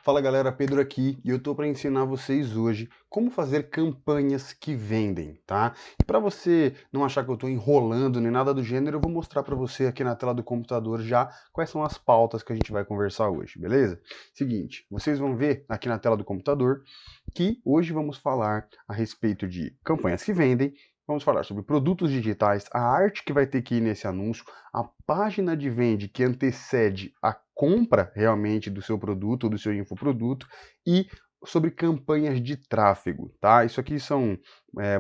Fala galera, Pedro aqui e eu tô para ensinar vocês hoje como fazer campanhas que vendem, tá? E para você não achar que eu tô enrolando nem nada do gênero, eu vou mostrar para você aqui na tela do computador já quais são as pautas que a gente vai conversar hoje, beleza? Seguinte, vocês vão ver aqui na tela do computador que hoje vamos falar a respeito de campanhas que vendem. Vamos falar sobre produtos digitais, a arte que vai ter que ir nesse anúncio, a página de venda que antecede a compra realmente do seu produto ou do seu infoproduto e sobre campanhas de tráfego, tá? Isso aqui são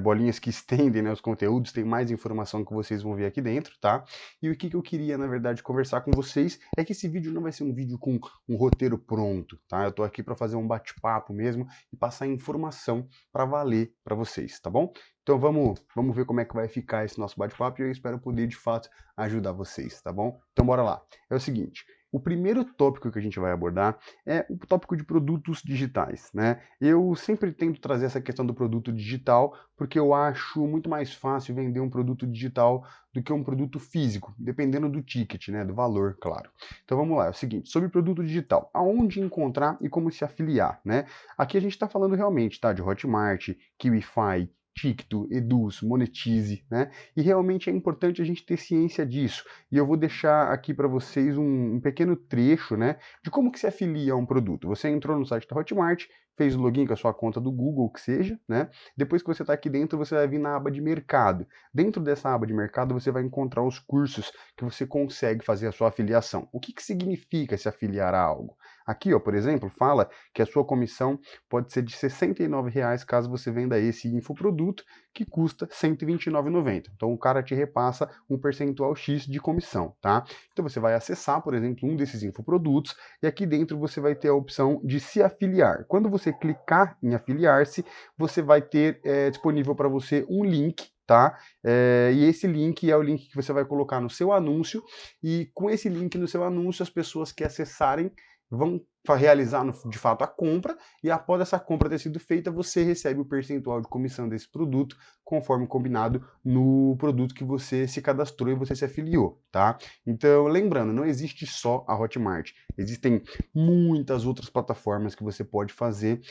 bolinhas que estendem, né, os conteúdos, tem mais informação que vocês vão ver aqui dentro, tá? E o que eu queria, na verdade, conversar com vocês é que esse vídeo não vai ser um vídeo com um roteiro pronto, tá? Eu tô aqui para fazer um bate-papo mesmo e passar informação para valer para vocês, tá bom? Então vamos ver como é que vai ficar esse nosso bate-papo e eu espero poder, de fato, ajudar vocês, tá bom? Então bora lá. É o seguinte, o primeiro tópico que a gente vai abordar é o tópico de produtos digitais, né? Eu sempre tento trazer essa questão do produto digital porque eu acho muito mais fácil vender um produto digital do que um produto físico, dependendo do ticket, né? Do valor, claro. Então vamos lá, é o seguinte, sobre produto digital, aonde encontrar e como se afiliar, né? Aqui a gente está falando realmente, tá? De Hotmart, Kiwify, Ticto, Eduz, Monetize, né? E realmente é importante a gente ter ciência disso. E eu vou deixar aqui para vocês um pequeno trecho, né, de como que se afilia a um produto. Você entrou no site da Hotmart, fez o login com a sua conta do Google, que seja, né? Depois que você está aqui dentro, você vai vir na aba de mercado. Dentro dessa aba de mercado, você vai encontrar os cursos que você consegue fazer a sua afiliação. O que que significa se afiliar a algo? Aqui, ó, por exemplo, fala que a sua comissão pode ser de R$ 69,00 caso você venda esse infoproduto, que custa R$ 129,90. Então o cara te repassa um percentual X de comissão, tá? Então você vai acessar, por exemplo, um desses infoprodutos e aqui dentro você vai ter a opção de se afiliar. Quando você clicar em afiliar-se, você vai ter disponível para você um link, tá? E esse link é o link que você vai colocar no seu anúncio e com esse link no seu anúncio as pessoas que acessarem vão realizar de fato a compra e após essa compra ter sido feita, você recebe o percentual de comissão desse produto conforme combinado no produto que você se cadastrou e você se afiliou, tá? Então, lembrando, não existe só a Hotmart, existem muitas outras plataformas que você pode fazer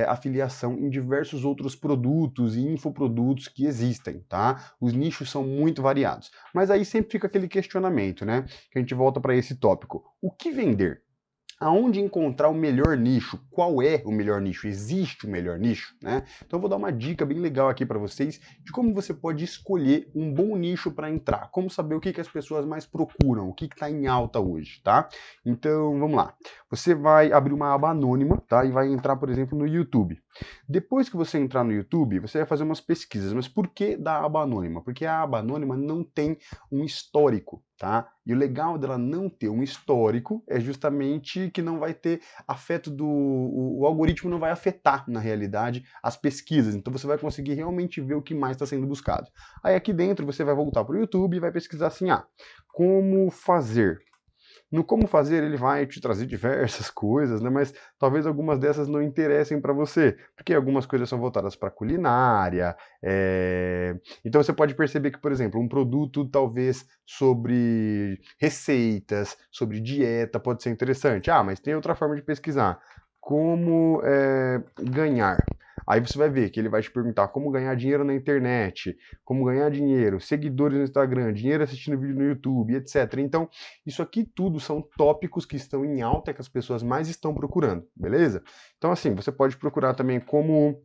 afiliação em diversos outros produtos e infoprodutos que existem, tá? Os nichos são muito variados, mas aí sempre fica aquele questionamento, né? Que a gente volta para esse tópico. O que vender? Aonde encontrar o melhor nicho? Qual é o melhor nicho? Existe o melhor nicho, né? Então eu vou dar uma dica bem legal aqui para vocês de como você pode escolher um bom nicho para entrar, como saber o que as pessoas mais procuram, o que está em alta hoje, tá? Então vamos lá. Você vai abrir uma aba anônima, tá? E vai entrar, por exemplo, no YouTube. Depois que você entrar no YouTube, você vai fazer umas pesquisas. Mas por que da aba anônima? Porque a aba anônima não tem um histórico, tá? E o legal dela não ter um histórico é justamente que não vai ter afeto do... O algoritmo não vai afetar, na realidade, as pesquisas. Então você vai conseguir realmente ver o que mais está sendo buscado. Aí aqui dentro você vai voltar para o YouTube e vai pesquisar assim, como fazer. No como fazer, ele vai te trazer diversas coisas, né? Mas talvez algumas dessas não interessem para você, porque algumas coisas são voltadas para culinária. Então você pode perceber que, por exemplo, um produto talvez sobre receitas, sobre dieta pode ser interessante. Ah, mas tem outra forma de pesquisar. Como ganhar. Aí você vai ver que ele vai te perguntar como ganhar dinheiro na internet, como ganhar dinheiro, seguidores no Instagram, dinheiro assistindo vídeo no YouTube, etc. Então, isso aqui tudo são tópicos que estão em alta, que as pessoas mais estão procurando, beleza? Então, assim, você pode procurar também como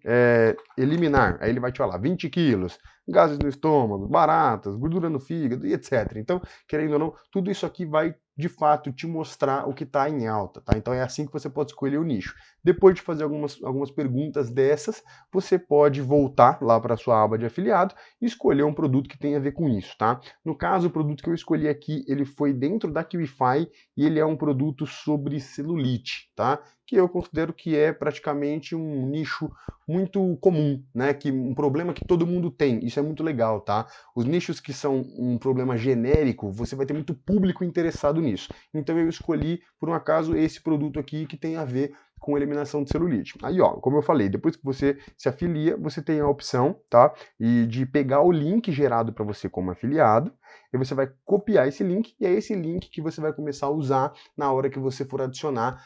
eliminar. Aí ele vai te falar 20 quilos, gases no estômago, baratas, gordura no fígado e etc. Então, querendo ou não, tudo isso aqui vai de fato te mostrar o que está em alta, tá? Então é assim que você pode escolher o nicho. Depois de fazer algumas perguntas dessas, você pode voltar lá para a sua aba de afiliado e escolher um produto que tenha a ver com isso, tá? No caso, o produto que eu escolhi aqui, ele foi dentro da Kiwify e ele é um produto sobre celulite, tá? Que eu considero que é praticamente um nicho muito comum, né? Que um problema que todo mundo tem. Isso é muito legal, tá? Os nichos que são um problema genérico, você vai ter muito público interessado nisso. Então eu escolhi, por um acaso, esse produto aqui que tem a ver com eliminação de celulite. Aí, ó, como eu falei, depois que você se afilia, você tem a opção, tá? E de pegar o link gerado para você como afiliado, e você vai copiar esse link, e é esse link que você vai começar a usar na hora que você for adicionar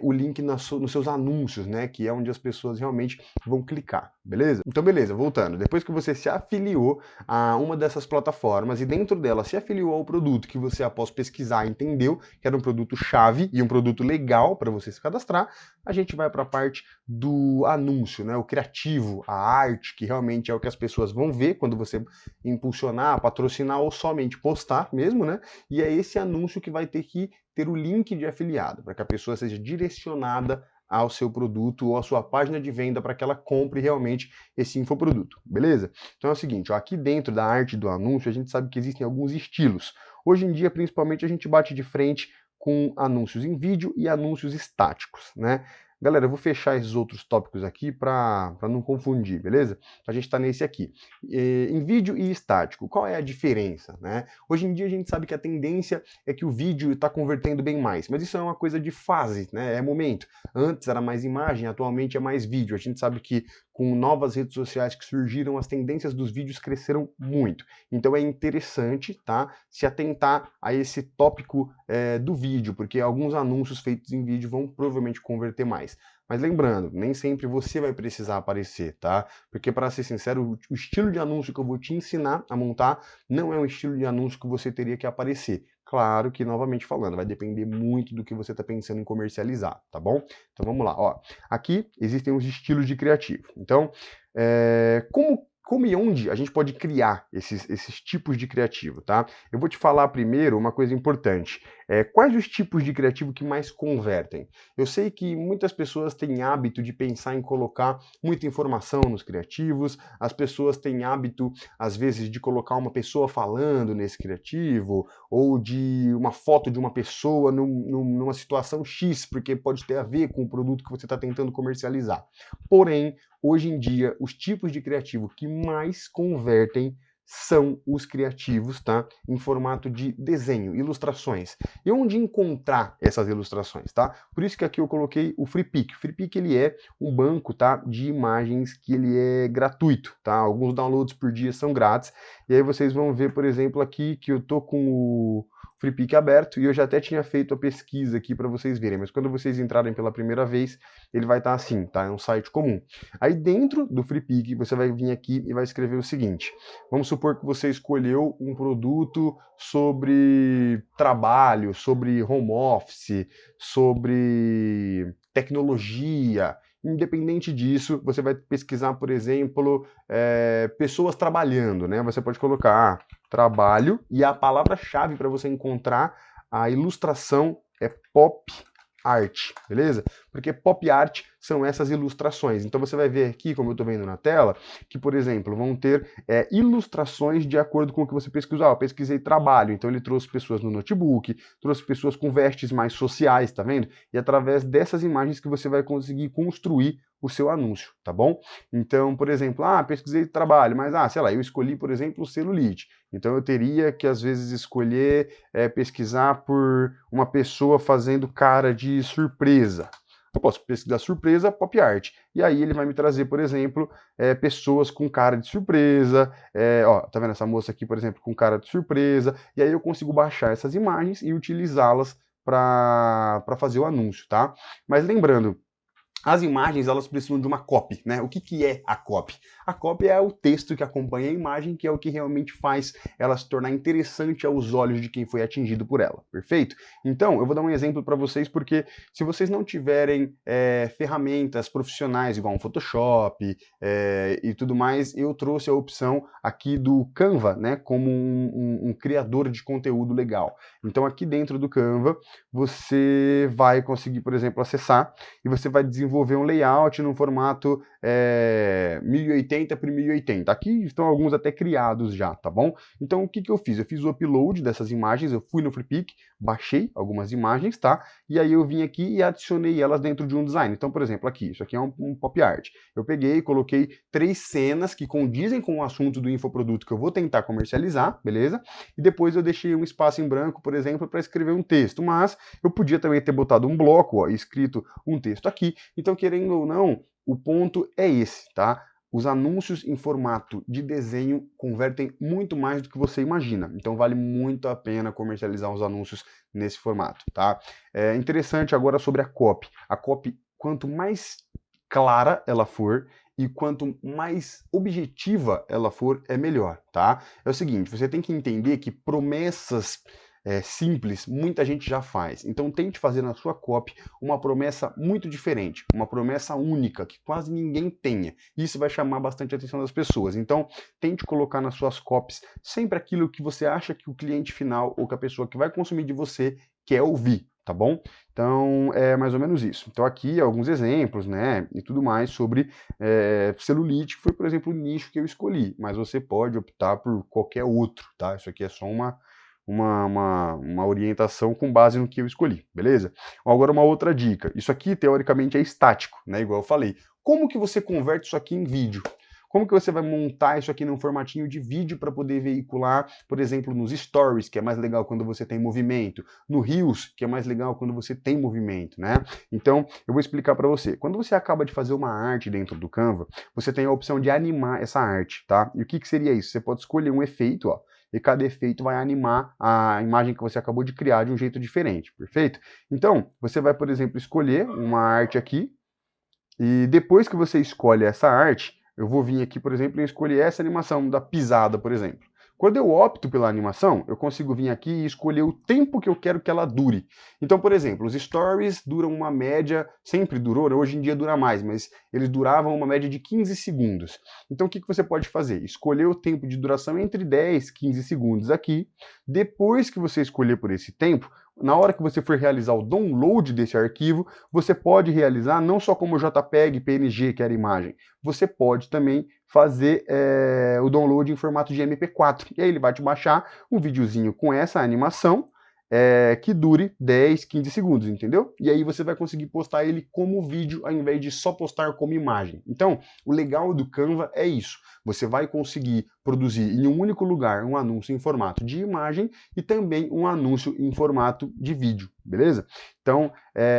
o link nos seus anúncios, né? Que é onde as pessoas realmente vão clicar, beleza? Então, beleza, voltando. Depois que você se afiliou a uma dessas plataformas e dentro dela se afiliou ao produto que você, após pesquisar, entendeu que era um produto chave e um produto legal para você se cadastrar, a gente vai para a parte do anúncio, né? O criativo, a arte, que realmente é o que as pessoas vão ver quando você impulsionar, patrocinar ou somente postar mesmo, né? E é esse anúncio que vai ter que ter o link de afiliado, para que a pessoa seja direcionada ao seu produto ou à sua página de venda para que ela compre realmente esse infoproduto, beleza? Então é o seguinte, ó, aqui dentro da arte do anúncio a gente sabe que existem alguns estilos. Hoje em dia, principalmente, a gente bate de frente com anúncios em vídeo e anúncios estáticos, né? Galera, eu vou fechar esses outros tópicos aqui para não confundir, beleza? A gente está nesse aqui. Em vídeo e estático, qual é a diferença, né? Hoje em dia a gente sabe que a tendência é que o vídeo está convertendo bem mais, mas isso é uma coisa de fase, né? É momento. Antes era mais imagem, atualmente é mais vídeo. A gente sabe que com novas redes sociais que surgiram, as tendências dos vídeos cresceram muito. Então é interessante, tá, se atentar a esse tópico do vídeo, porque alguns anúncios feitos em vídeo vão provavelmente converter mais. Mas lembrando, nem sempre você vai precisar aparecer, tá? Porque, para ser sincero, o estilo de anúncio que eu vou te ensinar a montar não é um estilo de anúncio que você teria que aparecer. Claro que, novamente falando, vai depender muito do que você está pensando em comercializar, tá bom? Então vamos lá, ó. Aqui existem os estilos de criativo. Então, como e onde a gente pode criar esses tipos de criativo, tá? Eu vou te falar primeiro uma coisa importante. Quais os tipos de criativo que mais convertem? Eu sei que muitas pessoas têm hábito de pensar em colocar muita informação nos criativos, as pessoas têm hábito, às vezes, de colocar uma pessoa falando nesse criativo, ou de uma foto de uma pessoa numa situação X, porque pode ter a ver com o produto que você está tentando comercializar. Porém, hoje em dia, os tipos de criativo que mais convertem são os criativos, tá? Em formato de desenho, ilustrações. E onde encontrar essas ilustrações, tá? Por isso que aqui eu coloquei o FreePic. O FreePic, ele é um banco, tá, de imagens que ele é gratuito, tá? Alguns downloads por dia são grátis. E aí vocês vão ver, por exemplo, aqui que eu tô com o FreePic aberto e eu já até tinha feito a pesquisa aqui para vocês verem, mas quando vocês entrarem pela primeira vez, ele vai estar assim, tá? É um site comum. Aí dentro do FreePic, você vai vir aqui e vai escrever o seguinte: vamos supor que você escolheu um produto sobre trabalho, sobre home office, sobre tecnologia. Independente disso, você vai pesquisar, por exemplo, pessoas trabalhando, né? Você pode colocar trabalho e a palavra-chave para você encontrar a ilustração é pop art, beleza? Porque pop art são essas ilustrações. Então você vai ver aqui, como eu estou vendo na tela, que, por exemplo, vão ter ilustrações de acordo com o que você pesquisou. Eu pesquisei trabalho, então ele trouxe pessoas no notebook, trouxe pessoas com vestes mais sociais, tá vendo? E através dessas imagens que você vai conseguir construir o seu anúncio, tá bom? Então, por exemplo, pesquisei trabalho, mas, sei lá, eu escolhi, por exemplo, celulite. Então eu teria que, às vezes, escolher, pesquisar por uma pessoa fazendo cara de surpresa. Eu posso pesquisar surpresa, pop art. E aí ele vai me trazer, por exemplo, pessoas com cara de surpresa. Ó, tá vendo essa moça aqui, por exemplo, com cara de surpresa. E aí eu consigo baixar essas imagens e utilizá-las para fazer o anúncio, tá? Mas lembrando, as imagens, elas precisam de uma copy, né? O que é a copy? A copy é o texto que acompanha a imagem, que é o que realmente faz ela se tornar interessante aos olhos de quem foi atingido por ela, perfeito? Então, eu vou dar um exemplo para vocês, porque se vocês não tiverem ferramentas profissionais, igual um Photoshop e tudo mais, eu trouxe a opção aqui do Canva, né? Como um criador de conteúdo legal. Então, aqui dentro do Canva, você vai conseguir, por exemplo, acessar e você vai desenvolver um layout no formato 1080 1080 por 1080. Aqui estão alguns até criados já, tá bom? Então o que eu fiz? Eu fiz o upload dessas imagens, eu fui no Freepik, baixei algumas imagens, tá? E aí eu vim aqui e adicionei elas dentro de um design. Então, por exemplo, aqui, isso aqui é um pop art. Eu peguei, coloquei 3 cenas que condizem com o assunto do infoproduto que eu vou tentar comercializar, beleza? E depois eu deixei um espaço em branco, por exemplo, para escrever um texto, mas eu podia também ter botado um bloco, ó, e escrito um texto aqui. Então, querendo ou não, o ponto é esse, tá? Os anúncios em formato de desenho convertem muito mais do que você imagina. Então vale muito a pena comercializar os anúncios nesse formato, tá? É interessante agora sobre a copy. A copy, quanto mais clara ela for e quanto mais objetiva ela for, é melhor, tá? É o seguinte, você tem que entender que promessas simples, muita gente já faz. Então tente fazer na sua copy uma promessa muito diferente, uma promessa única, que quase ninguém tenha. Isso vai chamar bastante a atenção das pessoas. Então tente colocar nas suas copies sempre aquilo que você acha que o cliente final ou que a pessoa que vai consumir de você quer ouvir, tá bom? Então é mais ou menos isso. Então aqui alguns exemplos, né, e tudo mais sobre celulite, que foi, por exemplo, o nicho que eu escolhi, mas você pode optar por qualquer outro, tá? Isso aqui é só uma orientação com base no que eu escolhi, beleza? Agora uma outra dica, isso aqui teoricamente é estático, né, igual eu falei. Como que você converte isso aqui em vídeo? Como que você vai montar isso aqui num formatinho de vídeo para poder veicular, por exemplo, nos stories, que é mais legal quando você tem movimento, no Reels, que é mais legal quando você tem movimento, né? Então, eu vou explicar para você. Quando você acaba de fazer uma arte dentro do Canva, você tem a opção de animar essa arte, tá? E o que seria isso? Você pode escolher um efeito, ó, e cada efeito vai animar a imagem que você acabou de criar de um jeito diferente, perfeito? Então, você vai, por exemplo, escolher uma arte aqui, e depois que você escolhe essa arte, eu vou vir aqui, por exemplo, e escolher essa animação da pisada, por exemplo. Quando eu opto pela animação, eu consigo vir aqui e escolher o tempo que eu quero que ela dure. Então, por exemplo, os stories duram uma média, sempre durou, hoje em dia dura mais, mas eles duravam uma média de 15 segundos. Então, o que você pode fazer? Escolher o tempo de duração entre 10 e 15 segundos aqui. Depois que você escolher por esse tempo, na hora que você for realizar o download desse arquivo, você pode realizar não só como JPEG, PNG, que era imagem, você pode também fazer o download em formato de MP4. E aí ele vai te baixar um videozinho com essa animação, que dure 10, 15 segundos, entendeu? E aí você vai conseguir postar ele como vídeo, ao invés de só postar como imagem. Então, o legal do Canva é isso. Você vai conseguir produzir em um único lugar um anúncio em formato de imagem e também um anúncio em formato de vídeo, beleza? Então,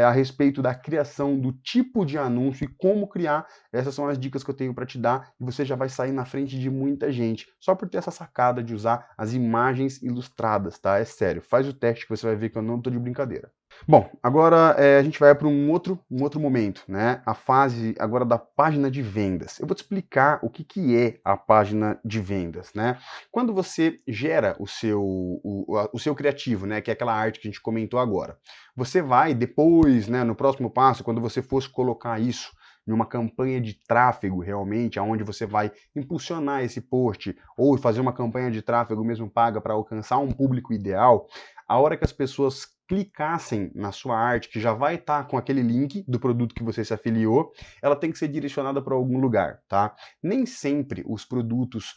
a respeito da criação do tipo de anúncio e como criar, essas são as dicas que eu tenho para te dar e você já vai sair na frente de muita gente, só por ter essa sacada de usar as imagens ilustradas, tá? É sério, faz o teste que você vai ver que eu não tô de brincadeira. Bom, agora a gente vai para um outro momento, né? A fase agora da página de vendas. Eu vou te explicar o que é a página de vendas, né? Quando você gera o seu criativo, né? Que é aquela arte que a gente comentou agora. Você vai depois, né? No próximo passo, quando você fosse colocar isso em uma campanha de tráfego realmente, aonde você vai impulsionar esse post ou fazer uma campanha de tráfego mesmo paga para alcançar um público ideal, a hora que as pessoas clicassem na sua arte, que já vai estar com aquele link do produto que você se afiliou, ela tem que ser direcionada para algum lugar, tá? Nem sempre os produtos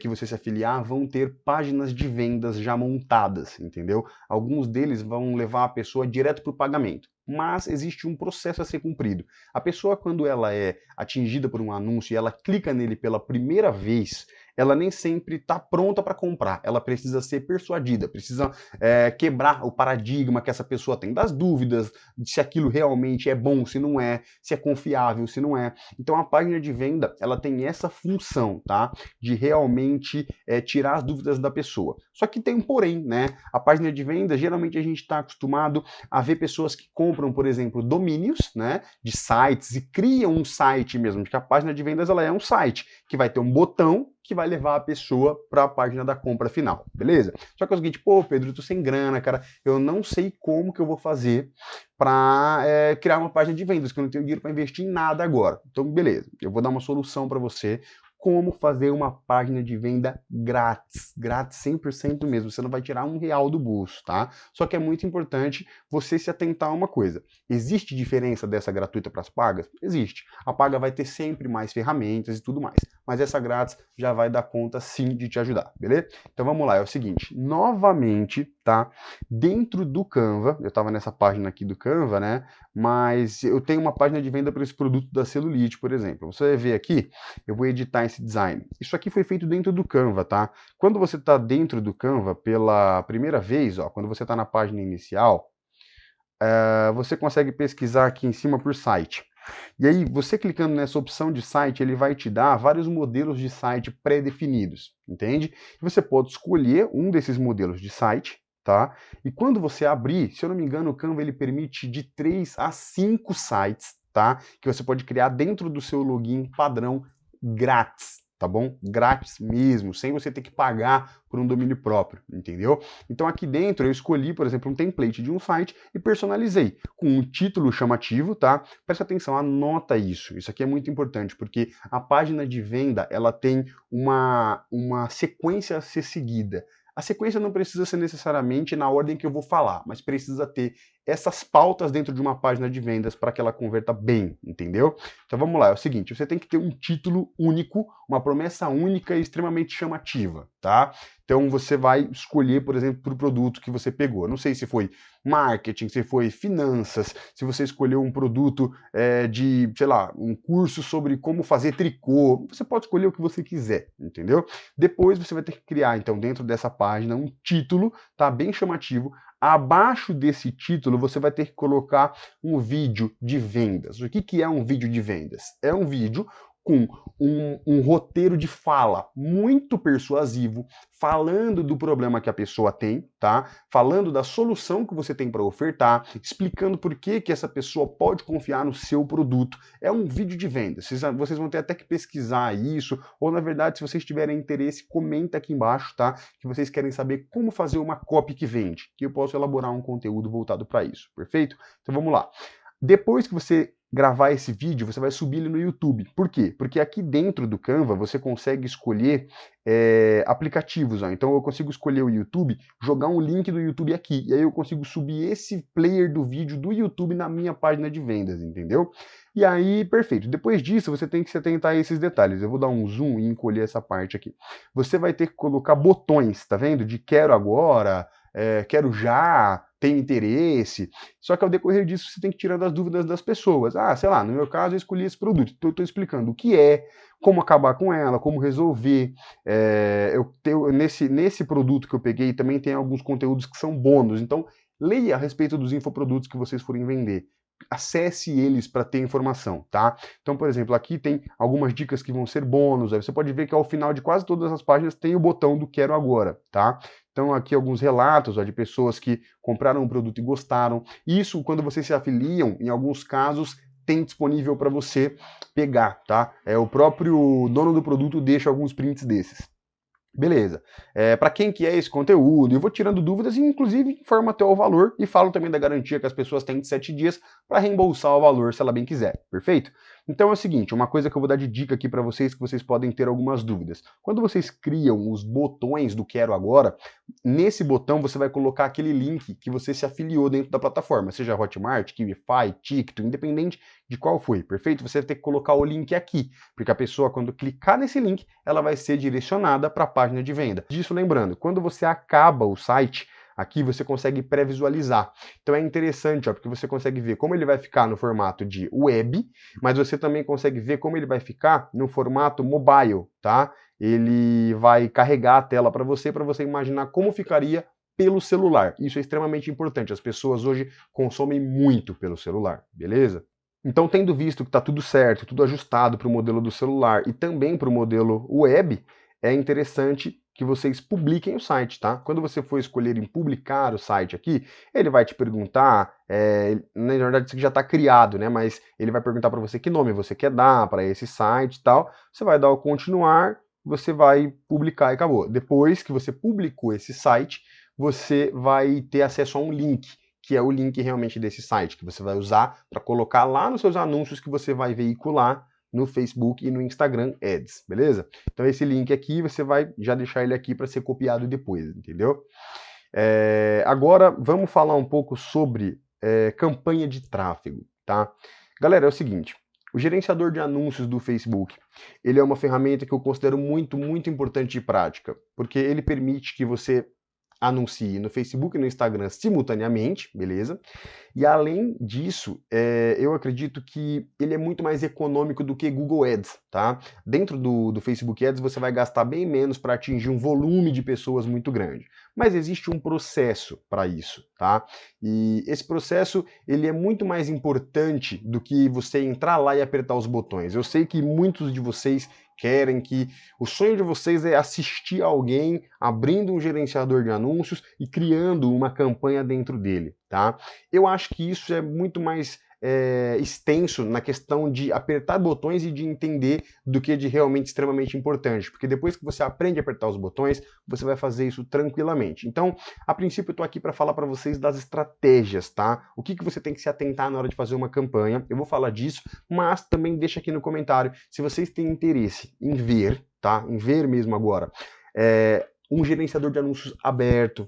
que você se afiliar vão ter páginas de vendas já montadas, entendeu? Alguns deles vão levar a pessoa direto para o pagamento, mas existe um processo a ser cumprido. A pessoa, quando ela é atingida por um anúncio e ela clica nele pela primeira vez, ela nem sempre está pronta para comprar, ela precisa ser persuadida, precisa quebrar o paradigma que essa pessoa tem das dúvidas, de se aquilo realmente é bom, se não é, se é confiável, se não é. Então a página de venda, ela tem essa função, tá? De realmente tirar as dúvidas da pessoa. Só que tem um porém, né? A página de venda, geralmente a gente está acostumado a ver pessoas que compram, por exemplo, domínios, né? De sites e criam um site mesmo, porque a página de vendas ela é um site que vai ter um botão que vai levar a pessoa para a página da compra final, beleza? Só que é o seguinte, pô, Pedro, eu tô sem grana, cara, eu não sei como que eu vou fazer para criar uma página de vendas, que eu não tenho dinheiro para investir em nada agora. Então, beleza, eu vou dar uma solução para você, como fazer uma página de venda grátis, grátis 100% mesmo, você não vai tirar R$1 do bolso, tá? Só que é muito importante você se atentar a uma coisa, existe diferença dessa gratuita para as pagas? Existe, a paga vai ter sempre mais ferramentas e tudo mais, mas essa grátis já vai dar conta sim de te ajudar, beleza? Então vamos lá, é o seguinte, novamente, tá? Dentro do Canva, eu estava nessa página aqui do Canva, né? Mas eu tenho uma página de venda para esse produto da Celulite, por exemplo. Você vai ver aqui, eu vou editar esse design. Isso aqui foi feito dentro do Canva, tá? Quando você está dentro do Canva pela primeira vez, ó, quando você está na página inicial, você consegue pesquisar aqui em cima por site. E aí, você clicando nessa opção de site, ele vai te dar vários modelos de site pré-definidos, entende? E você pode escolher um desses modelos de site, tá? E quando você abrir, se eu não me engano, o Canva ele permite de 3 a 5 sites, tá? Que você pode criar dentro do seu login padrão grátis, tá bom? Grátis mesmo, sem você ter que pagar por um domínio próprio, entendeu? Então aqui dentro eu escolhi, por exemplo, um template de um site e personalizei com um título chamativo, tá? Presta atenção, anota isso. Isso aqui é muito importante, porque a página de venda, ela tem uma sequência a ser seguida. A sequência não precisa ser necessariamente na ordem que eu vou falar, mas precisa ter essas pautas dentro de uma página de vendas para que ela converta bem, entendeu? Então vamos lá, é o seguinte, você tem que ter um título único, uma promessa única e extremamente chamativa, tá? Então você vai escolher, por exemplo, para o produto que você pegou. Não sei se foi marketing, se foi finanças, se você escolheu um produto de, sei lá, um curso sobre como fazer tricô. Você pode escolher o que você quiser, entendeu? Depois você vai ter que criar, então, dentro dessa página, um título, tá? Bem chamativo. Abaixo desse título, você vai ter que colocar um vídeo de vendas. O que é um vídeo de vendas? É um vídeo com um roteiro de fala muito persuasivo, falando do problema que a pessoa tem, tá? Falando da solução que você tem para ofertar, explicando por que essa pessoa pode confiar no seu produto. É um vídeo de venda. Vocês vão ter até que pesquisar isso, ou na verdade, se vocês tiverem interesse, comenta aqui embaixo, tá? Que vocês querem saber como fazer uma copy que vende, que eu posso elaborar um conteúdo voltado para isso, perfeito? Então vamos lá. Depois que você gravar esse vídeo, você vai subir ele no YouTube. Por quê? Porque aqui dentro do Canva você consegue escolher aplicativos. Ó. Então eu consigo escolher o YouTube, jogar um link do YouTube aqui, e aí eu consigo subir esse player do vídeo do YouTube na minha página de vendas, entendeu? E aí, perfeito. Depois disso, você tem que se atentar a esses detalhes. Eu vou dar um zoom e encolher essa parte aqui. Você vai ter que colocar botões, tá vendo? De quero agora, quero já, tenho interesse. Só que ao decorrer disso você tem que tirar das dúvidas das pessoas. Ah, sei lá, no meu caso eu escolhi esse produto, então eu estou explicando o que é, como acabar com ela, como resolver. Nesse produto que eu peguei também tem alguns conteúdos que são bônus, então leia a respeito dos infoprodutos que vocês forem vender. Acesse eles para ter informação, tá? Então, por exemplo, aqui tem algumas dicas que vão ser bônus, aí você pode ver que ao final de quase todas as páginas tem o botão do Quero Agora, tá? Então aqui alguns relatos de pessoas que compraram um produto e gostaram. Isso, quando vocês se afiliam, em alguns casos, tem disponível para você pegar, tá? O próprio dono do produto deixa alguns prints desses. Beleza. Para quem que é esse conteúdo? Eu vou tirando dúvidas e, inclusive, informo até o valor e falo também da garantia que as pessoas têm de 7 dias para reembolsar o valor se ela bem quiser. Perfeito? Então é o seguinte, uma coisa que eu vou dar de dica aqui para vocês que vocês podem ter algumas dúvidas. Quando vocês criam os botões do Quero Agora, nesse botão você vai colocar aquele link que você se afiliou dentro da plataforma, seja Hotmart, Kiwify, TikTok, independente de qual foi, perfeito? Você vai ter que colocar o link aqui, porque a pessoa, quando clicar nesse link, ela vai ser direcionada para a página de venda. Disso lembrando, quando você acaba o site, aqui você consegue pré-visualizar. Então é interessante, porque você consegue ver como ele vai ficar no formato de web, mas você também consegue ver como ele vai ficar no formato mobile, tá? Ele vai carregar a tela para você imaginar como ficaria pelo celular. Isso é extremamente importante. As pessoas hoje consomem muito pelo celular, beleza? Então, tendo visto que está tudo certo, tudo ajustado para o modelo do celular e também para o modelo web, é interessante que vocês publiquem o site, tá? Quando você for escolher em publicar o site aqui, ele vai te perguntar, na verdade isso aqui já está criado, né? Mas ele vai perguntar para você que nome você quer dar para esse site e tal. Você vai dar o continuar, você vai publicar e acabou. Depois que você publicou esse site, você vai ter acesso a um link, que é o link realmente desse site, que você vai usar para colocar lá nos seus anúncios que você vai veicular no Facebook e no Instagram Ads, beleza? Então esse link aqui, você vai já deixar ele aqui para ser copiado depois, entendeu? Agora vamos falar um pouco sobre campanha de tráfego, tá? Galera, é o seguinte, o gerenciador de anúncios do Facebook, ele é uma ferramenta que eu considero muito, muito importante e prática, porque ele permite que você anuncie no Facebook e no Instagram simultaneamente, beleza? E além disso, eu acredito que ele é muito mais econômico do que Google Ads, tá? Dentro do Facebook Ads você vai gastar bem menos para atingir um volume de pessoas muito grande. Mas existe um processo para isso, tá? E esse processo, ele é muito mais importante do que você entrar lá e apertar os botões. Eu sei que muitos de vocês querem que o sonho de vocês é assistir alguém abrindo um gerenciador de anúncios e criando uma campanha dentro dele, tá? Eu acho que isso é muito mais extenso na questão de apertar botões e de entender do que de realmente extremamente importante, porque depois que você aprende a apertar os botões, você vai fazer isso tranquilamente. Então, a princípio eu tô aqui para falar para vocês das estratégias, tá? O que você tem que se atentar na hora de fazer uma campanha, eu vou falar disso, mas também deixa aqui no comentário se vocês têm interesse em ver, tá? Em ver mesmo agora, um gerenciador de anúncios aberto,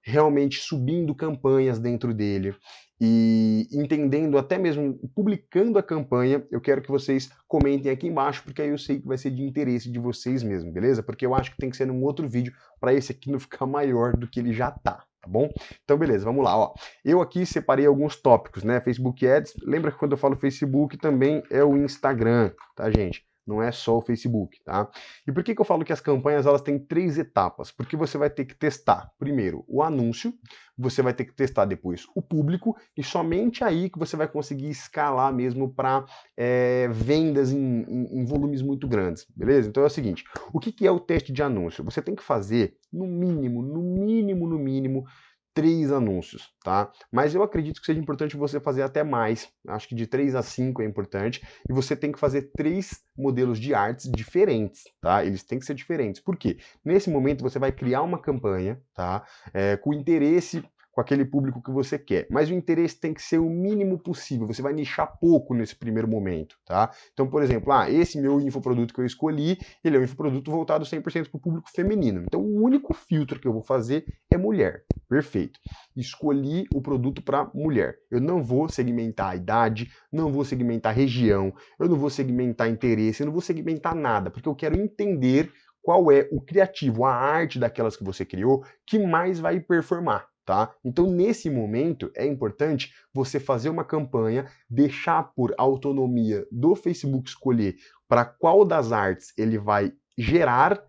realmente subindo campanhas dentro dele e entendendo, até mesmo publicando a campanha, eu quero que vocês comentem aqui embaixo, porque aí eu sei que vai ser de interesse de vocês mesmo, beleza? Porque eu acho que tem que ser num outro vídeo para esse aqui não ficar maior do que ele já tá bom? Então beleza, vamos lá, ó. Eu aqui separei alguns tópicos, né? Facebook Ads, lembra que quando eu falo Facebook também é o Instagram, tá, gente? Não é só o Facebook, tá? E por que eu falo que as campanhas elas têm 3 etapas? Porque você vai ter que testar, primeiro, o anúncio, você vai ter que testar depois o público, e somente aí que você vai conseguir escalar mesmo para vendas em volumes muito grandes, beleza? Então é o seguinte, o que é o teste de anúncio? Você tem que fazer, no mínimo, 3 anúncios, tá? Mas eu acredito que seja importante você fazer até mais, acho que de 3 a 5 é importante, e você tem que fazer 3 modelos de artes diferentes, tá? Eles têm que ser diferentes. Por quê? Nesse momento você vai criar uma campanha, tá? Com interesse com aquele público que você quer, mas o interesse tem que ser o mínimo possível, você vai nichar pouco nesse primeiro momento, tá? Então, por exemplo, esse meu infoproduto que eu escolhi, ele é um infoproduto voltado 100% para o público feminino, então o único filtro que eu vou fazer é mulher, perfeito. Escolhi o produto para mulher, eu não vou segmentar a idade, não vou segmentar a região, eu não vou segmentar interesse, eu não vou segmentar nada, porque eu quero entender qual é o criativo, a arte daquelas que você criou, que mais vai performar. Tá? Então, nesse momento, é importante você fazer uma campanha, deixar por autonomia do Facebook escolher para qual das artes ele vai gerar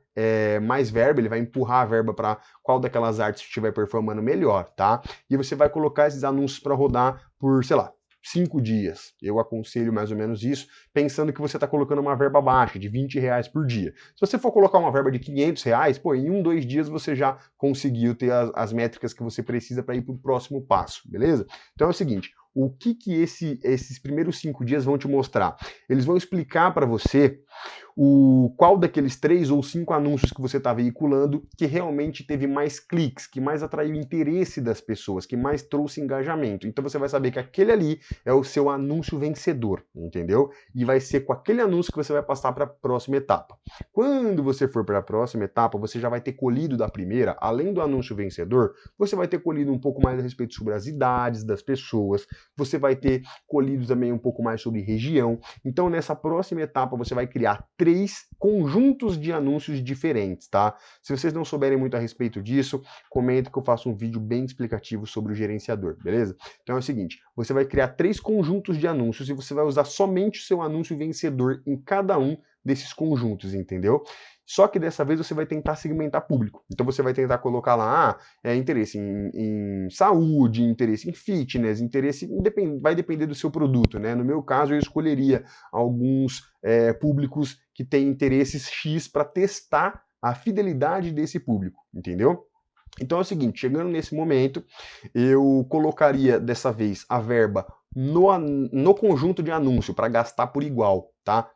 mais verba, ele vai empurrar a verba para qual daquelas artes estiver performando melhor, tá? E você vai colocar esses anúncios para rodar por, sei lá, 5 dias. Eu aconselho mais ou menos isso, pensando que você está colocando uma verba baixa, de R$20 por dia. Se você for colocar uma verba de R$500, pô, em 1, 2 dias você já conseguiu ter as métricas que você precisa para ir para o próximo passo, beleza? Então é o seguinte, o que esses primeiros 5 dias vão te mostrar? Eles vão explicar para você qual daqueles 3 ou 5 anúncios que você está veiculando que realmente teve mais cliques, que mais atraiu o interesse das pessoas, que mais trouxe engajamento. Então você vai saber que aquele ali é o seu anúncio vencedor, entendeu? E vai ser com aquele anúncio que você vai passar para a próxima etapa. Quando você for para a próxima etapa, você já vai ter colhido da primeira, além do anúncio vencedor, você vai ter colhido um pouco mais a respeito sobre as idades das pessoas, você vai ter colhido também um pouco mais sobre região. Então nessa próxima etapa você vai criar 3 conjuntos de anúncios diferentes, tá? Se vocês não souberem muito a respeito disso, comenta que eu faço um vídeo bem explicativo sobre o gerenciador, beleza? Então é o seguinte, você vai criar 3 conjuntos de anúncios e você vai usar somente o seu anúncio vencedor em cada um desses conjuntos, entendeu? Só que dessa vez você vai tentar segmentar público. Então você vai tentar colocar lá interesse em saúde, interesse em fitness, interesse vai depender do seu produto, né? No meu caso eu escolheria alguns públicos que têm interesses X para testar a fidelidade desse público, entendeu? Então é o seguinte, chegando nesse momento, eu colocaria dessa vez a verba no conjunto de anúncio para gastar por igual, tá?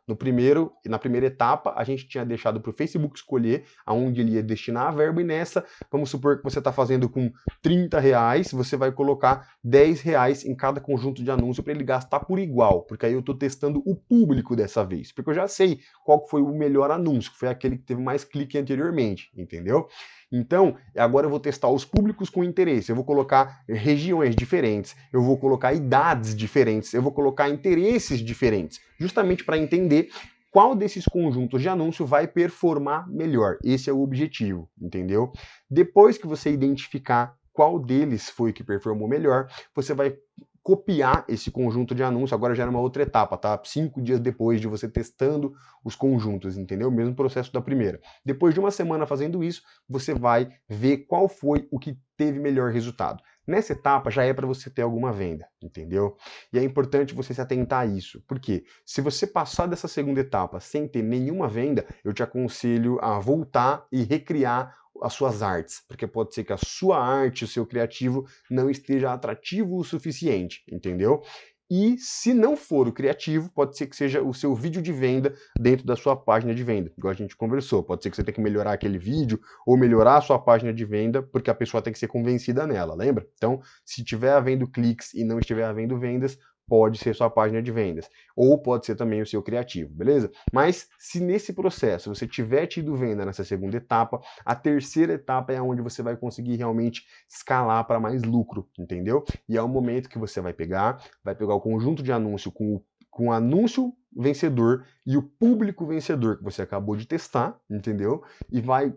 Na primeira etapa, a gente tinha deixado para o Facebook escolher aonde ele ia destinar a verba, e nessa, vamos supor que você está fazendo com R$30, você vai colocar R$10 em cada conjunto de anúncio para ele gastar por igual, porque aí eu estou testando o público dessa vez, porque eu já sei qual foi o melhor anúncio, que foi aquele que teve mais clique anteriormente, entendeu? Então, agora eu vou testar os públicos com interesse, eu vou colocar regiões diferentes, eu vou colocar idades diferentes, eu vou colocar interesses diferentes, justamente para entender qual desses conjuntos de anúncio vai performar melhor. Esse é o objetivo, entendeu? Depois que você identificar qual deles foi que performou melhor, você vai copiar esse conjunto de anúncios, agora já era uma outra etapa, tá? 5 dias depois de você testando os conjuntos, entendeu? O mesmo processo da primeira. Depois de uma semana fazendo isso, você vai ver qual foi o que teve melhor resultado. Nessa etapa já é para você ter alguma venda, entendeu? E é importante você se atentar a isso, porque se você passar dessa segunda etapa sem ter nenhuma venda, eu te aconselho a voltar e recriar as suas artes, porque pode ser que a sua arte, o seu criativo não esteja atrativo o suficiente, entendeu? E se não for o criativo, pode ser que seja o seu vídeo de venda dentro da sua página de venda, igual a gente conversou. Pode ser que você tenha que melhorar aquele vídeo ou melhorar a sua página de venda, porque a pessoa tem que ser convencida nela, lembra? Então, se estiver havendo cliques e não estiver havendo vendas, pode ser sua página de vendas, ou pode ser também o seu criativo, beleza? Mas se nesse processo você tiver tido venda nessa segunda etapa, a terceira etapa é onde você vai conseguir realmente escalar para mais lucro, entendeu? E é o momento que você vai pegar o conjunto de anúncio com o anúncio vencedor e o público vencedor que você acabou de testar, entendeu? E vai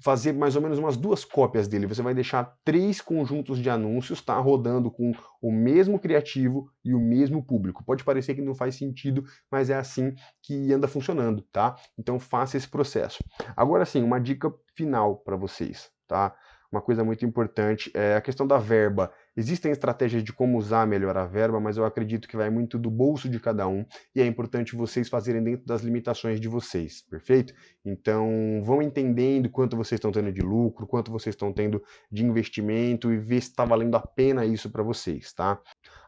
fazer mais ou menos umas 2 cópias dele. Você vai deixar 3 conjuntos de anúncios, tá? Rodando com o mesmo criativo e o mesmo público. Pode parecer que não faz sentido, mas é assim que anda funcionando, tá? Então faça esse processo. Agora sim, uma dica final para vocês, tá? Uma coisa muito importante é a questão da verba. Existem estratégias de como usar melhor a verba, mas eu acredito que vai muito do bolso de cada um e é importante vocês fazerem dentro das limitações de vocês, perfeito? Então vão entendendo quanto vocês estão tendo de lucro, quanto vocês estão tendo de investimento e ver se está valendo a pena isso para vocês, tá?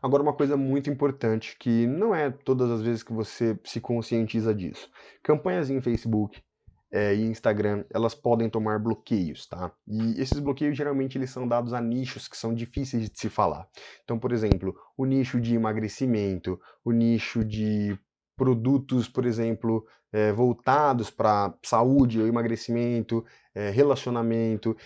Agora uma coisa muito importante que não é todas as vezes que você se conscientiza disso. Campanhas em Facebook, e Instagram, elas podem tomar bloqueios, tá? E esses bloqueios geralmente eles são dados a nichos que são difíceis de se falar. Então, por exemplo, o nicho de emagrecimento, o nicho de produtos, por exemplo, voltados para saúde ou emagrecimento, relacionamento,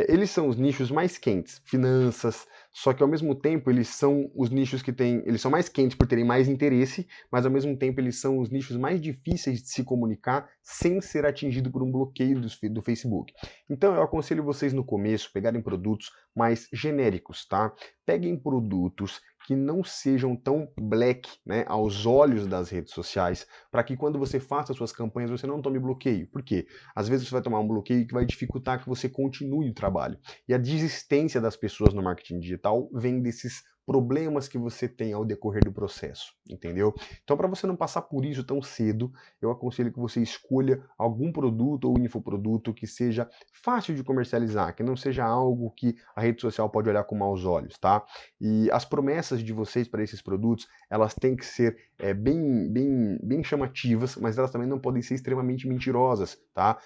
eles são os nichos mais quentes, finanças, só que ao mesmo tempo eles são os nichos que eles são mais quentes por terem mais interesse, mas ao mesmo tempo eles são os nichos mais difíceis de se comunicar sem ser atingido por um bloqueio do Facebook. Então eu aconselho vocês no começo pegarem produtos mais genéricos, tá? Peguem produtos que não sejam tão black, né, aos olhos das redes sociais, para que quando você faça suas campanhas você não tome bloqueio. Por quê? Às vezes você vai tomar um bloqueio que vai dificultar que você continue o trabalho. E a desistência das pessoas no marketing digital vem desses problemas que você tem ao decorrer do processo, entendeu? Então, para você não passar por isso tão cedo, eu aconselho que você escolha algum produto ou infoproduto que seja fácil de comercializar, que não seja algo que a rede social pode olhar com maus olhos, tá? E as promessas de vocês para esses produtos, elas têm que ser bem chamativas, mas elas também não podem ser extremamente mentirosas, tá?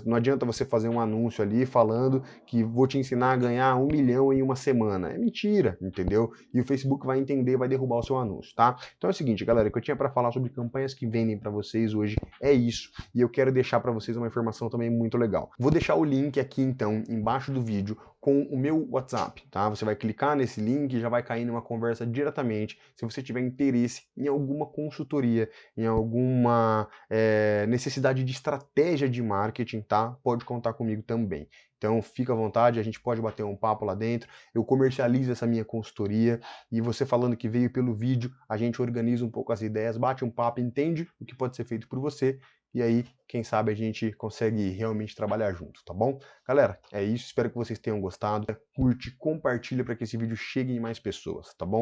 Não adianta você fazer um anúncio ali falando que vou te ensinar a ganhar 1 milhão em uma semana. É mentira, entendeu? E o Facebook vai entender, vai derrubar o seu anúncio, tá? Então é o seguinte, galera, o que eu tinha para falar sobre campanhas que vendem para vocês hoje é isso. E eu quero deixar para vocês uma informação também muito legal. Vou deixar o link aqui então, embaixo do vídeo, com o meu WhatsApp, tá? Você vai clicar nesse link e já vai cair numa conversa diretamente, se você tiver interesse em alguma consultoria, em alguma necessidade de estratégia de marketing, tá? Pode contar comigo também. Então fica à vontade, a gente pode bater um papo lá dentro, eu comercializo essa minha consultoria e você falando que veio pelo vídeo, a gente organiza um pouco as ideias, bate um papo, entende o que pode ser feito por você e aí, quem sabe a gente consegue realmente trabalhar junto, tá bom? Galera, é isso, espero que vocês tenham gostado. Curte, compartilha para que esse vídeo chegue em mais pessoas, tá bom?